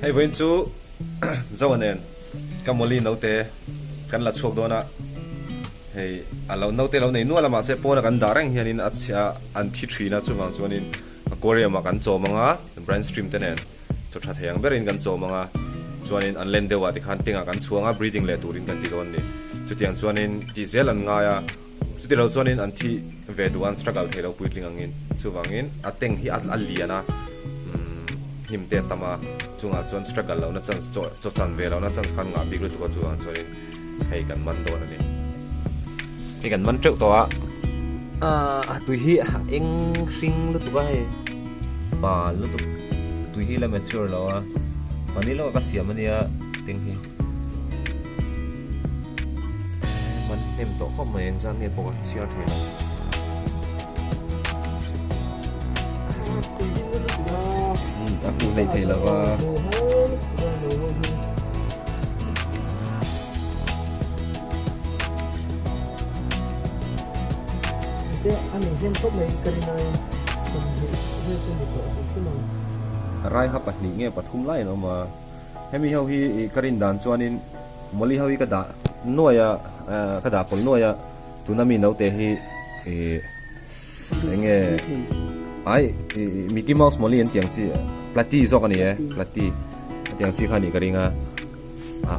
Hey với chú dâu nên cái mồi nấu té cái là chuột đó na hey lâu nấu té lâu này nuôi là mà sẽ bỏ ra cái đá răng hiện in achia anh thi thủy na chú vàng cho nên Korea mà cái chỗ mà ngã brainstorm thế này cho thật hàng bé in cái chỗ mà ngã cho nên anh lên đều thì khán tiếng cái chuột ngã breathing lệ tụi cái tí đó này cho tiếng cho nên diesel anh ngã ya cho tiếng cho nên anh thi về đồ ăn struggle thấy đâu bụi linh angin chú vàng in à tiếng hi anh liền na hiểm tệ tama chung à chuan struggle lo na chan cho chan ve lo na chan khan nga big lu tu chu an chuan hei kan man do na ni hei kan man treu to a tu hi eng hring lu tu ba he ba lu tu hi la mature lo a mani lo ka siam ani a ting hi man nem to khom mai en jan ne po chiar the lo aku lấy thấy là và rai hấp bát nghe bát thum lại nó mà em hi hau hi karin dan chuanin moli hau hi ka da noya ka da pol noya tunami no te hi nghe ai Mickey Mouse moli en tiang chi plati zo kani plati tiang chi khani karinga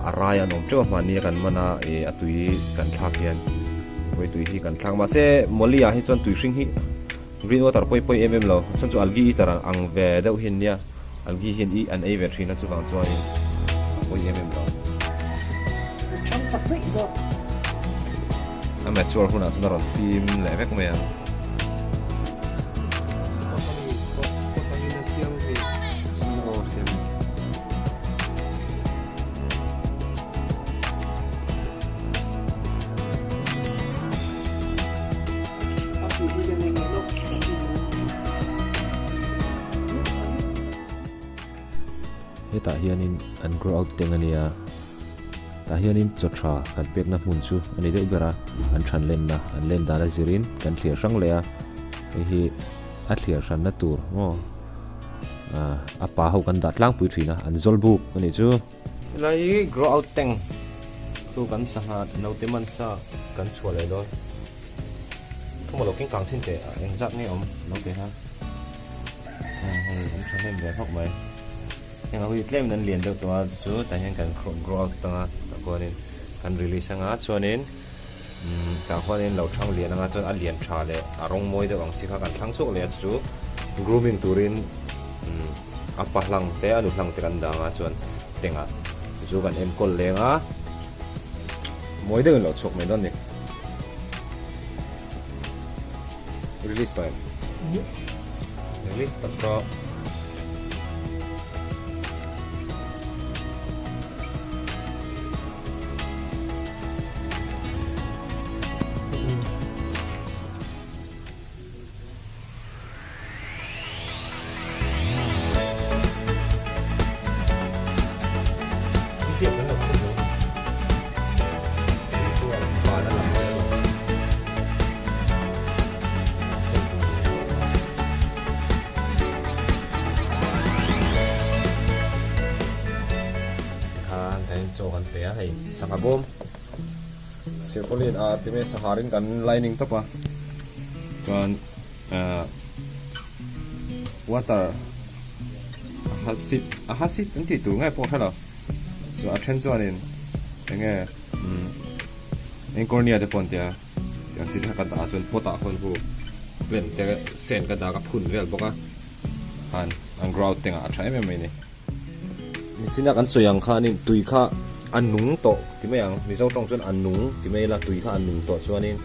araya nom cho mani kan mana atui kan thak hian koi tui hi kan thang ma se moli a hi chon tui hring hi green water poi poi lo chan chu algi tara ang ve deuh hin nia algi hin I an e ve thina chu wang chuan poi lo chăm sóc đấy rồi amateur huna chu ron film le vek me ta hianin an grow out teng ania ta hianin chotra kan pek na mun chu ani deuh bera an than len na an len dana zirin kan thliar sang le a hi a thliar san na tur mo apa ho kan da tlang pui thina an zol buk ani chu lai grow out teng tu kan saha no te man sa kan chhuale do thuma lo king kang sin te eng zat ni om no te ha an than len ve hok mai yang aku claim dan lian dok tua tu tanya kan grow out tengah tak kuanin kan release sangat cuanin tak kuanin lau chang lian sangat tu alian chale arong moi dok ang sika kan langsung liat tu grooming turin apa lang te anu lang te kan danga cuan tengah tu kan em kol lenga moi dok lau chok mai don ni release time release tak kau cho kan te hai sangabom sepolin time saharin kan lining to pa kan water hasit anti tu ngai po khala so attention in enge cornea de pontia yang sit kan ta chon pota kon hu len te sen ka da ka phun vel boka han ang grout tenga athai me ni sina kan soyang kha ni tui kha anung to ti yang mizo tong chon anung ti la tui kha anung to chuanin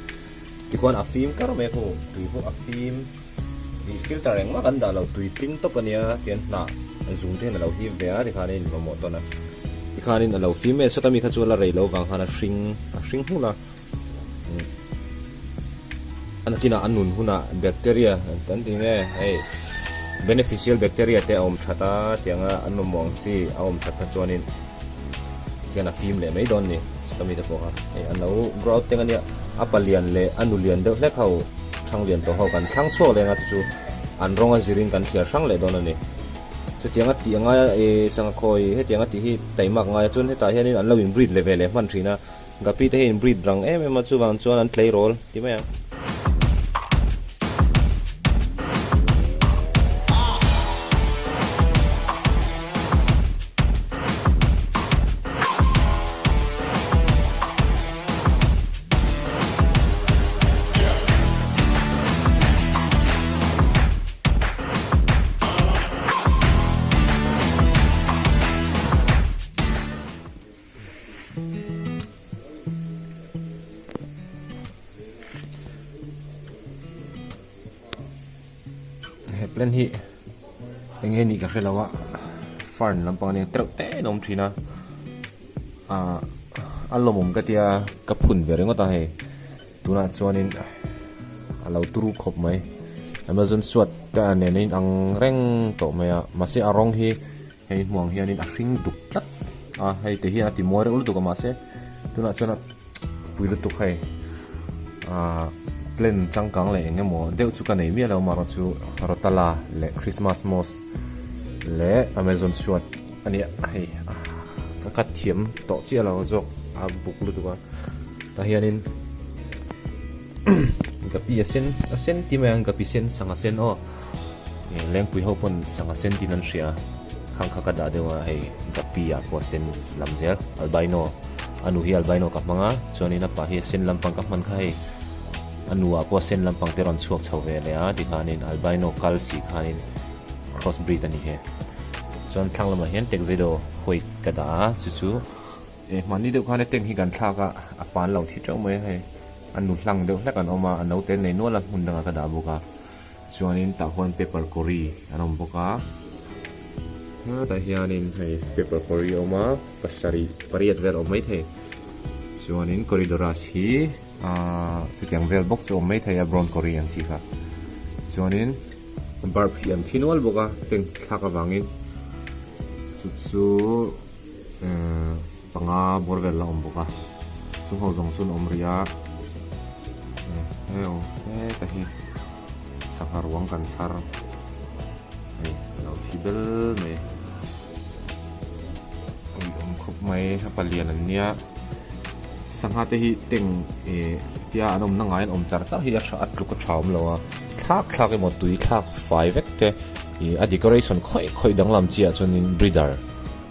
ti kwan afim kar me ko tui ho afim di filter eng ma kan da lo tui ting to pania tian na zoom te na lo hi ve a ti kha ni mo to na ti kha ni na lo film me sotami kha chu la rei lo wang hana hring hu na anatina anun huna bacteria tan ti nge hey beneficial bacteria te om thata tianga anu mong chi om thata chuanin tiana film le mai don ni sotami te po ha hey anu growth tengania apalian le anulian de le khau thang lian to ho kan thang cho le nga chu an ronga zirin kan thia sang le don ani chu tianga ti anga sang khoi he tianga ti hi taimak nga chun he ta hianin an lo in breed level le man thina gapi te in breed rang em chu wang chuan an play role ti mai plan hi enge ni ka khelawa farn lampang ni trau te nom thina alomum ka tia ka phun vereng ta he tuna chuanin alo turu khop mai amazon swat ta ne nin ang reng to maya mase arong hi hei muang hianin a hring duk tlat hei te hi ati more ul tu ka mase tuna chana puilu tu khai plan changkang le engemo deu chu ka nei mi lo maro chu rotala le christmas moss le amazon swat ani hei ka thiam to chi lo jok a buk lu tu ka ta hianin gapi asen ti mai gapi sen sanga sen o leng pui ho pon sanga sen tin an ria khang kha ka da dewa hei gapi a po sen lamzel albino anu hi albino ka manga choni na pa hi sen lampang ka man khai anua po sen lampang teron chuak chhowe le a ti khanin albino kal si khanin crossbreed ani he chon thanglama hian tekzedo hoi ka da chu mani deuh khane teng hi gan thla ka apan lo thi tau mai he anu hlang deuh hlek an oma anau te nei no la hun danga ka da boka chuanin ta hon paper kori anom boka ta hianin hei paper kori oma pasari pariat ver o mai the chuanin corridoras hi tu tiang vel box o mai the ya brown korean chi kha chuanin bar pm thinol boka teng thaka wangin chu panga borvel la om boka chu ho jong sun omria ta hi sahar wang kan sar lo thibel me khop mai hapalian ania sangha te hi teng tia anom na ngain om char cha hi at lu ka thaum lowa thak mo tui thak 5 vek te a decoration khoi dang lam chia chunin breeder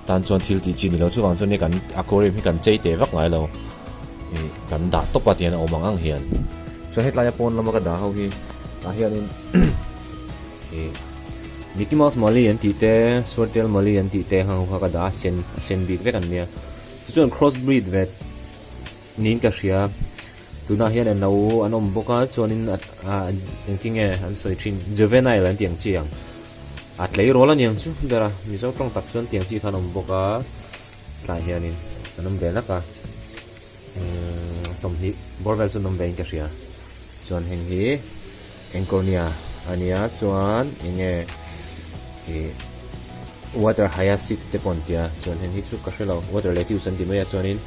tan chuan thil ti chi ni lo chu wang chuan ne kan aquarium hi kan chei te vak ngai lo kan da to pa tian omang ang hian so hetlaya pon lama ka da ho hi ta hianin Mickey Mouse mali an ti te Swordtail mali an ti te hang ka da sen big vek an nia chuan crossbreed vet nin ka ria tuna hian an no anom boka chuanin engtinge an soi thin juvenile an tiang chiang at lei rola niang chu bera mi zo tong tak chuan tiang chi thanom boka ta hianin anom bela ka somni borvel chu nom vein ka ria chuan heng hi encornia ania chuan enge water hyacinth te pontia chuan heng hi chu ka hrelo water lettuce an ti mai chuanin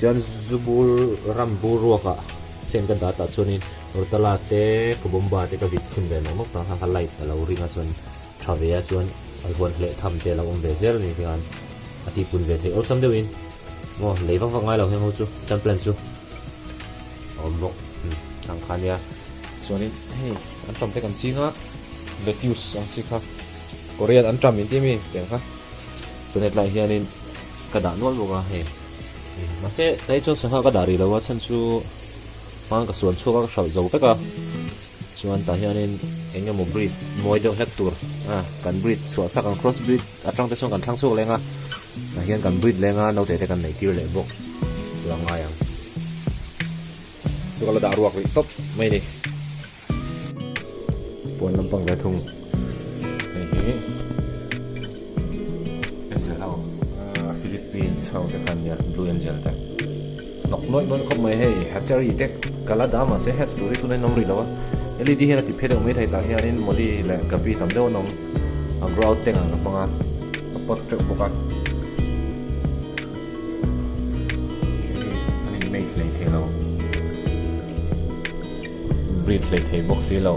chuan zubul rambu ruaka sen ka data chuanin rotala te kubomba te ka bit khun ve no mok ta ha light alo ringa chuan thavea chuan alhon hle tham te la om ve zel ni hian ati pun ve the osam deuin mo leiwa wa ngai lo heng ho chu template chu ombo ang khania chuanin hei an tam te kan chinga lettuce ang chi kha korean an tam in ti mi teng kha chuan lai hianin ka da nol boka he mase dai chuan sangha ka dari lawa chan chu mang ka suan chu ka shau zo ka chuan ta hianin engemaw breed moi deuh hlek tur kan breed chua sak an cross breed atang te song kan thlang chu lenga ta hian kan breed lenga no te kan nei tir le bok langa yang chu kala da ruak ri top mai ni pon lampang ve thung he angel Philippines how the kan ya blue angel ta nok noi khop mai he hatchery tek kala da ma se hat story tu nei nom ri lawa LED hian ti phedong mai thai ta hianin moli le kapi tam deuh nom ang grow out teng ang panga pot trek boka ani mai lei thelo breed lei thei box lo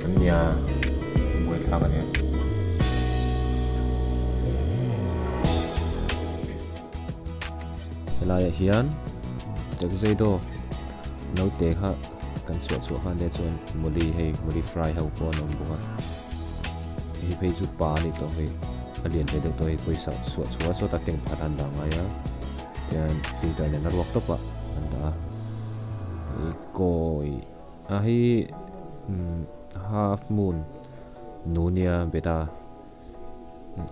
ania moi thang ani lai hian tek zai do no te kha kan chu kha le chuan muli fry ho ko nom bunga hi phei chu pa ni to hei alian te de to hei koi sa chu so ta teng phadan da nga ya tian filter ne na ruak to pa anda koi a hi half moon nunia beta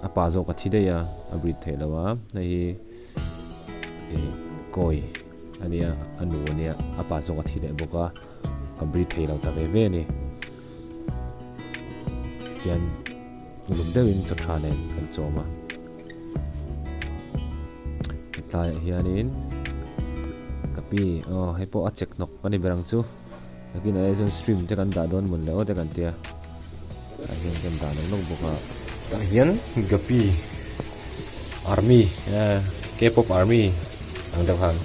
apa zo ka thide ya abri thelawa nei koi ania anu ania apa zo ka thide boka abri thelo ta ve ni tian lum dewin to thane kan choma tlai hianin kapi hepo a check nok ani berang chu lakin ai zon stream te kan da don mun le o te kan tia ai kan da nok boka Tahian gapi army K-pop army ang dakhan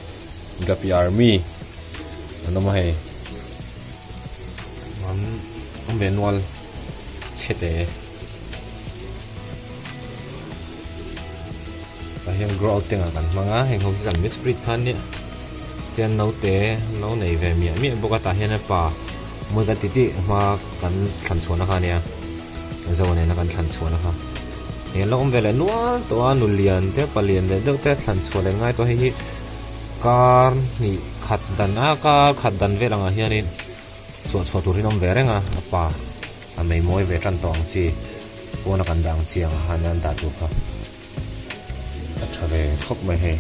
gapi army ano mahe ang manual chete tahian grow out tenga kan mga heng san mix breed khan ni tian nau te nau nei ve mi boka tahian pa mo ga titi ma kan khan chona kha nia zo ne na kan thlan chhuana kha he lom vele nual to anulian te palian le deuh te thlan chhuale ngai to hi kar ni khat dan ve langa hianin chhu turin om verenga apa a mei moi ve tan tong chi pona kan dang chiang hanan da tu kha a thale khop mai he